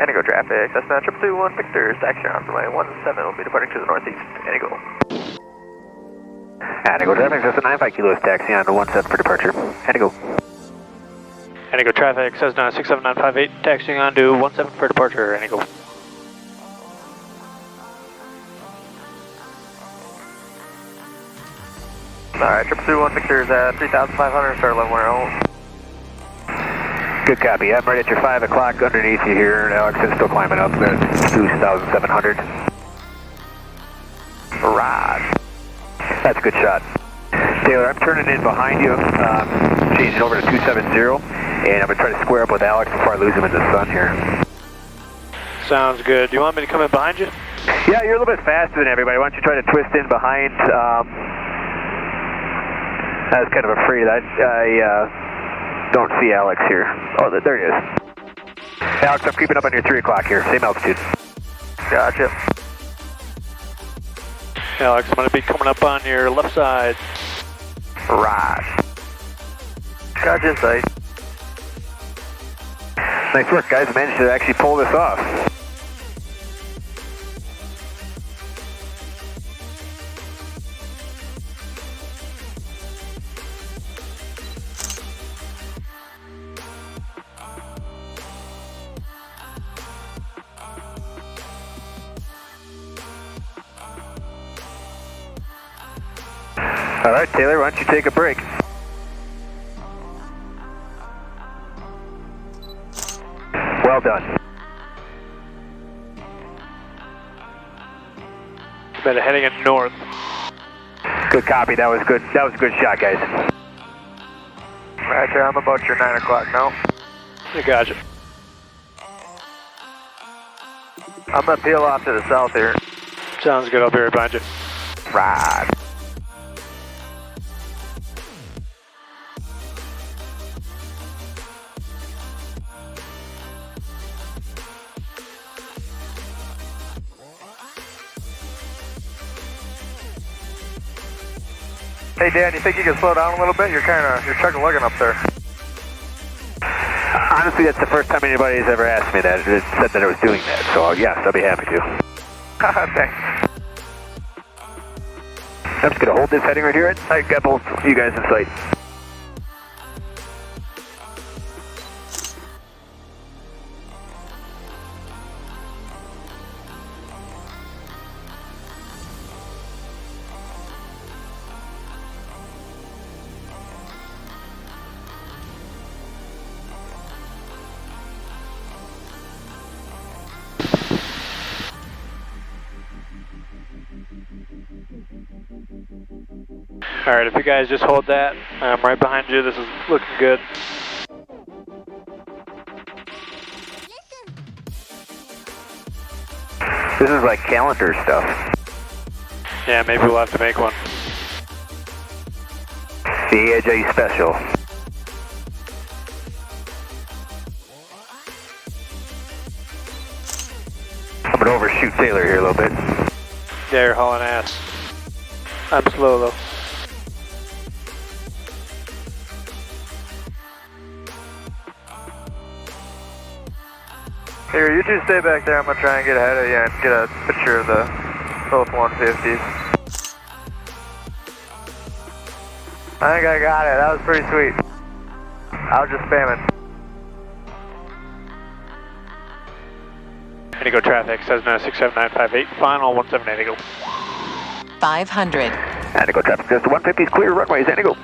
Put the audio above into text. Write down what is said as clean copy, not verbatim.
Indigo traffic, Cessna 221 Victor, taxi on runway 17 will be departing to the northeast. Indigo. Indigo traffic, Cessna 95 kilos, taxi on to 17 for departure. Indigo. Indigo traffic, Cessna 67958, taxiing on to 17 for departure. Indigo. Alright, 221 Victor is at 3,500, start 11 Good copy. I'm right at your 5 o'clock underneath you here. Alex is still climbing up. That's 2,700. Rod. That's a good shot. Taylor, I'm turning in behind you, changing over to 270, and I'm going to try to square up with Alex before I lose him in the sun here. Sounds good. Do you want me to come in behind you? Yeah, you're a little bit faster than everybody. Why don't you try to twist in behind? I was kind of afraid. I don't see Alex here. Oh, there he is. Alex, I'm creeping up on your 3 o'clock here. Same altitude. Gotcha. Alex, I'm going to be coming up on your left side. Rod. Gotcha in sight. Nice work, guys. Managed to actually pull this off. All right, Taylor, why don't you take a break? Well done. Better heading in north. Good copy. That was good. That was a good shot, guys. Right there, I'm about your 9 o'clock now. I gotcha. I'm gonna peel off to the south here. Sounds good. I'll be right behind you. Rod. Hey Dan, you think you can slow down a little bit? You're chugging-lugging up there. Honestly, that's the first time anybody has ever asked me that. It said that I was doing that, so yes, I'll be happy to. Thanks. I'm just going to hold this heading right here. I got both you guys in sight. Alright, if you guys just hold that, I'm right behind you. This is looking good. This is like calendar stuff. Yeah, maybe we'll have to make one. The AJ special. I'm going to overshoot Taylor here a little bit. Yeah, you're hauling ass. I'm slow though. Here, you two stay back there. I'm gonna try and get ahead of you and get a picture of the both 150s. I think I got it. That was pretty sweet. I was just spamming. Indigo traffic, Cessna 67958, final 17 Indigo. 500. Indigo traffic, just 150 is clear, runways, Indigo.